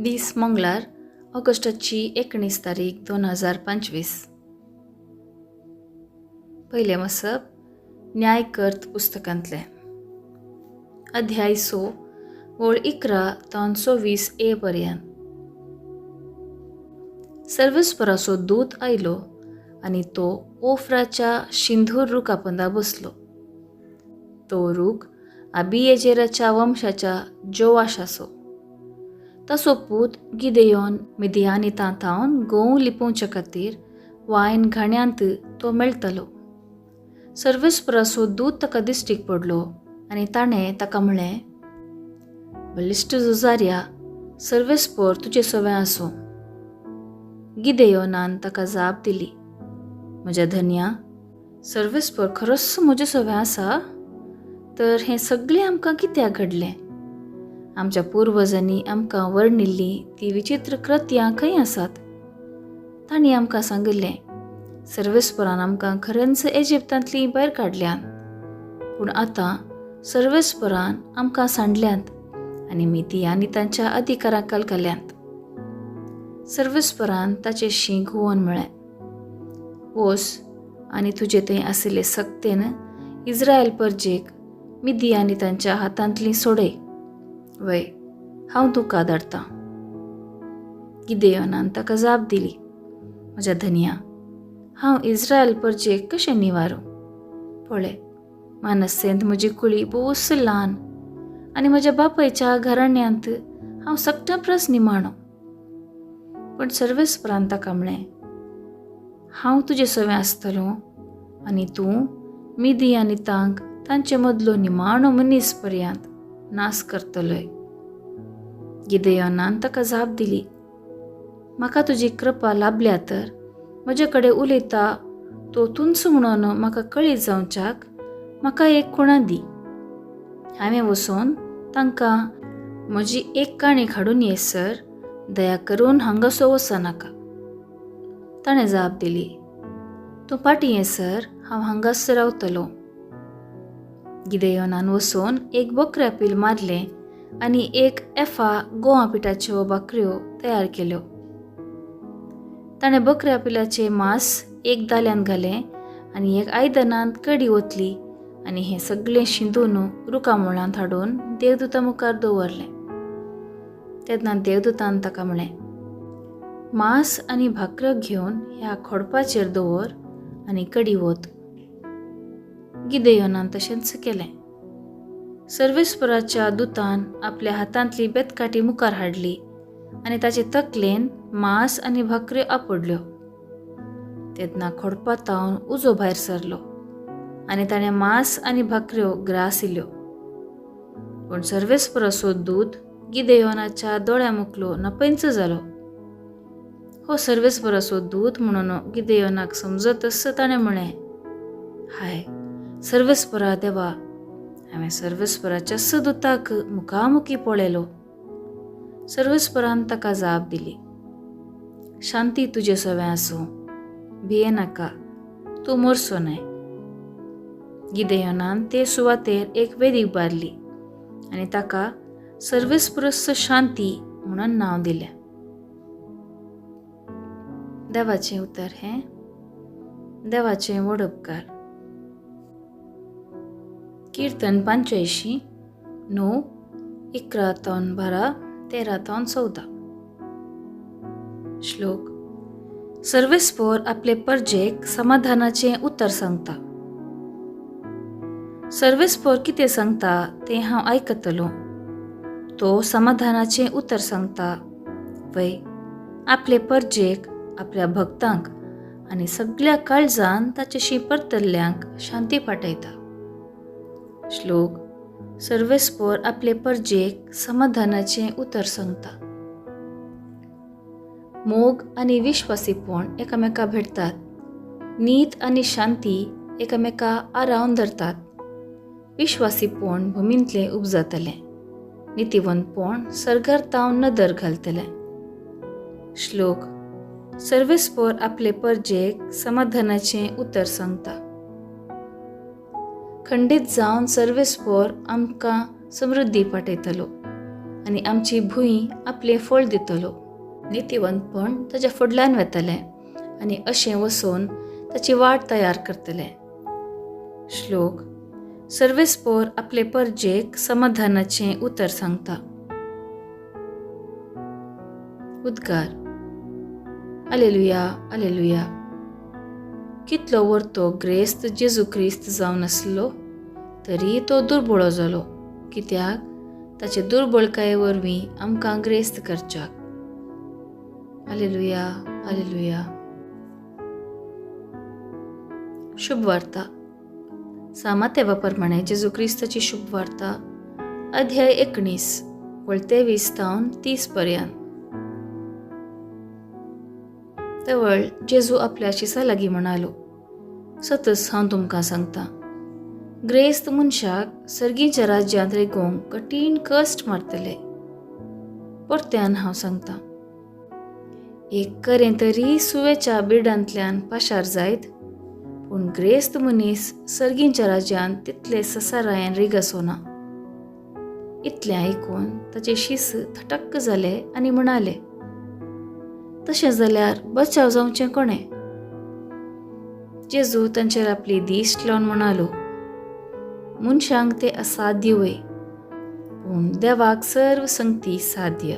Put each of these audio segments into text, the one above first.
दीस मंगळार ऑगस्टाची 19 तारीख 2025. पहिले वसप न्यायकर्त पुस्तकांतले अध्याय 6 ओळ 11 ते 24a पर्यंत. सर्वेस्पराचो दूत आयलो आनी तो ओफ्राच्या शिंदूर रुखापंदा बसलो. तो रूख अबियेजेराच्या वंशाच्या जोवाशाचो. ताचो पूत गिदेयोन मिदियानितांतावन गोव लिपोवचे खातीर वायन घाण्यांत तो मेळटलो. सर्वेस्पराचो दूत ताका दिश्टीक पडलो आनी ताणें ताका म्हळें, बलिश्ट झुजार्या, सर्वेस्पर तुजे सवें आसूं. गिदेयोनान ताका जाप दिली, म्हज्या धन्या, सर्वेस्पर खरोच म्हजे सवें आसा? तर हें सगळें आमकां कित्याक घडलें? आमच्या पुर्वजांनी आमकां वर्णिल्ली ती विचित्र कृत्यां खंय आसात? तांणी आमकां सांगिल्लें, सर्वेस्परान आमकां खरेंच इजिप्तांतली भायर काडल्यात. पूण आतां सर्वेस्परान आमकां सांडल्यांत आनी मिदियानितांच्या अधिकाराखाल घाल्यांत. सर्वेस्परान ताचें शीं घुंवोवन म्हळें, वोस आनी तुजे थंय आशिल्ले सक्तेन इस्रायल परजेक मिदियानितांच्या हातांतली सोडय. वय, हांव तुका धाडटां. गिदेयोनान ताका जाप दिली, म्हज्या धन्या, हांव इस्रायल परजेक कशें निवारूं? पळय, मानसेंत म्हजी कुळी बोस ल्हान आनी म्हज्या बापायच्या घराण्यांत हांव सक्टाप्रस निमाणो. पण सर्वेस्परान ताका म्हळें, हांव तुजे सवें आसतलों आनी तूं मिदियानितांक तांचे मदलो निमाणो मनीस पर्यंत नास करतलोय. गिदेयोनान ताका जाप दिली, म्हाका तुजी कृपा लाभल्या तर म्हजे कडेन उलयता तो तुंच म्हणून म्हाका कळीत जावच्याक म्हाका एक खुणा दी. हांवें वचोन तांकां म्हजी एक काणी हाडून येयसर दया करून हांगासो वचनाका. ताणें जाप दिली, तूं फाटीं येयसर हांव हांगास रावतलों. गिदेयोनान वचोन एक बकऱ्या पील मारलें आनी एक एफा गोवा पिठाच्यो भाकऱ्यो तयार केल्यो. ताणें बकऱ्या पिलाचें मांस एक दाल्यांत घालें आनी एक आयदनांत कडी ओतली आनी हें सगळें शिंदून रुखामळांत हाडून देवदूता मुखार दवरलें. तेन्ना देवदूतान ताका म्हळें, मांस आनी भाकऱ्यो घेवन ह्या खोडपाचेर दवर आनी कडी ओत. गिदेयोनान तशेंच केलें. सर्वेस्पराच्या दुतान आपल्या हातांतली बेतकाठी मुखार हाडली आनी ताचे तकलेन मांस आनी भाकऱ्यो आपडल्यो. तेन्ना खोडपातावन उजो भायर सरलो आनी ताणें मांस आनी भाकऱ्यो ग्रासिल्ल्यो. पूण सर्वेस्पराचो दूत गिदेयोनाच्या दोळ्या मुखलो नपैंच जालो. हो सर्वेस्पराचो दूत म्हणून गिदेयोनाक समजतच ताणें म्हळें, हाय सर्वेस्परा देवा, हांवें सर्वेस्पराच्या दूताक मुखामुखी पळयलो. सर्वेस्परान ताका जाप दिली, शांती तुजे सवें आसूं, भियेनाका, तूं मरचो न्हय. गिदेयोनान ते सुवातेर एक वेदीक बांदली आनी ताका सर्वेस्परस शांती म्हणून नांव दिलें. देवाचें उतर हें. देवाचें व्हड उपकार. कीर्तन 85 9 11 ते 12 13 ते 14. श्लोक. सर्वेस्पर आपले परजेक समाधानाचें उतर सांगता. सर्वेस्पर कितें सांगता तें हांव आयकतलों. तो समाधानाचें उतर सांगता. वय, आपले परजेक, आपल्या भक्तांक आनी सगळ्या काळजान ताचेशी परतल्ल्यांक शांती पाठयता. श्लोक. सर्वेस्पर आपले परजेक समाधानाचें उतर सांगता. मोग आनी विश्वासीपण एकामेका भेटतात. नीत आनी शांती एकामेका आरावन धरतात. विश्वासीपण भुमींतलें उपजतलें. नितीवंतपण सर्गार तावन नदर घालतलें. श्लोक. सर्वेस्पर आपले परजेक समाधानाचें उतर सांगता. खंडीत जावन सर्वेस्पर आमकां समृद्धी पाठयतलो आनी आमची भूंय आपलें फळ दितलो. नितीवंतपण ताच्या फुडल्यान वेतलें आनी अशें वचोन ताची वाट तयार करतले. श्लोक. सर्वेस्पोर आपले परजेक समाधानाचें उतर सांगता. उद्गार. आलेलुया, आलेलुया. कितलो वर्तो ग्रेस्त जेजू क्रिस्त जावन आसलो तरी तो दुर्बळो जालो, कित्याक ताचे दुर्बळकाये वरवीं आमकां ग्रेस्त करच्याक. आलेलुया, आलेलुया. शुभ वार्ता. सामातेवा प्रमाणे जेजू क्रिस्ताची शुभ वार्ता अध्याय 19 वळ 23-30 पर्यंत. तवळ जेजू आपल्या शिसा लागीं म्हणालो, सतस हांव तुमकां सांगता, ग्रेस्त मनशाक सर्गीच्या राज्यांत रेगोंक कठीण कश्ट मारतले. परत्यान हांव सांगता, एक करें तरी सुवेच्या बिडांतल्यान पाशार जायत, पूण ग्रेस्त मनीस सर्गीच्या राज्यांत तितले ससारायेन रिगसोना. इतलें आयकून ताचे शीस थटक्क जाले आनी म्हणाले, तशें जाल्यार बचाव जावचें कोणें? जेजू तांचेर आपली दिश्ट लावन म्हणालो, मनशांक तें असाध्य वय, पूण देवाक सर्व संगती साध्य.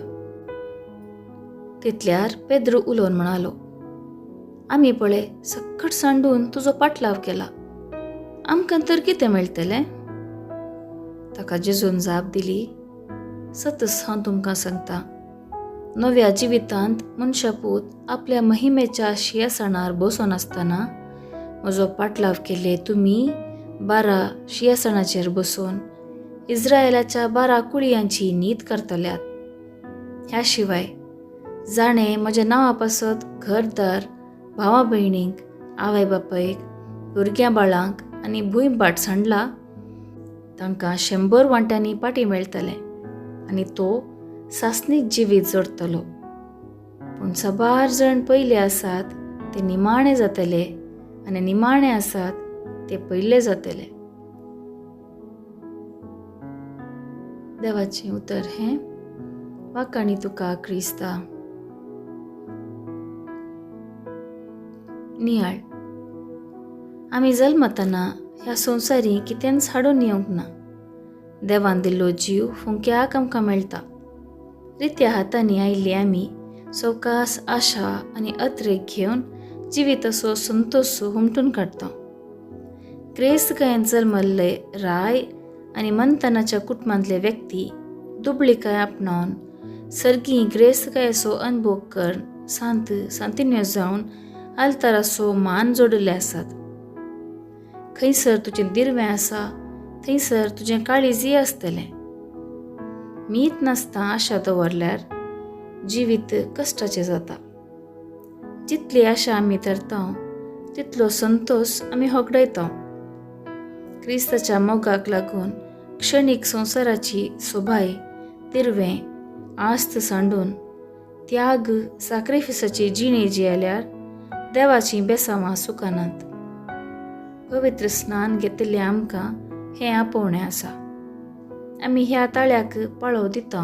तितल्यार पेद्रू उलोवन म्हणालो, आमी पळय सक्कट सांडून तुजो पाटलाव केला, आमकां तर कितें मेळटलें? ताका जेजून जाप दिली, सतस हांव तुमकां सांगता, नव्या जिवितांत मनशापूत आपल्या महिमेच्या शिंयासणार बसोन आसतना म्हजो पाटलाव केल्ले तुमी 12 शिंयासणाचेर बसून इस्रायेलाच्या 12 कुळयांची नीत करतल्यात. ह्या शिवाय जाणें म्हज्या नांवा पासत घरदार, भावा भयणींक, आवय बापायक, भुरग्यां बाळांक आनी भूंयबाट सांडला, तांकां 100 वांट्यांनी पाटी मेळटलें आनी तो सासणीक जिवीत जोडटलो. पूण साबार जण पयले आसात ते निमाणे जातले आनी निमाणे आसात ते पयले जातले. देवाचें उतर हें. वाकाणी तुका क्रिस्ता. नियाळ. आमी जल्मतना ह्या संवसारी कितेंच हाडून येवंक ना. देवान दिल्लो जीव फुंक्याक आमकां मेळटा. रित्या हातांनी आयिल्ली आमी सवकास आशा आनी अत्रेक घेवन जिविताचो संतोष हुमटून काडटा. क्रेस्त कांयत जल्मल्ले राय आनी मंथनाच्या कुटुंबांतले व्यक्ती दुबळीकाय आपणावन सर्गी ग्रेस्तकायेचो अनुभव करून सांतिन्य जावन आल्ताराचो मान जोडिल्ले आसात. खंयसर तुजें दिर्वें आसा थंयसर तुजें काळीजय आसतलें. मीत नासता आशा दवरल्यार जिवीत कश्टाचें जाता. जितली आशा आमी धरता तितलो संतोष आमी होगडयता. क्रिस्ताच्या मोगाक लागून क्षणीक संवसाराची सोबाय, दिर्वें, आस्त सांडून त्याग, सॅक्रिफिसाची जिणे जियेल्यार देवाची बेसांवां सुकानात. पवित्र स्नान घेतिल्लें आमकां हें आपोवणें आसा. आमी ह्या ताळ्याक पाळो दिता.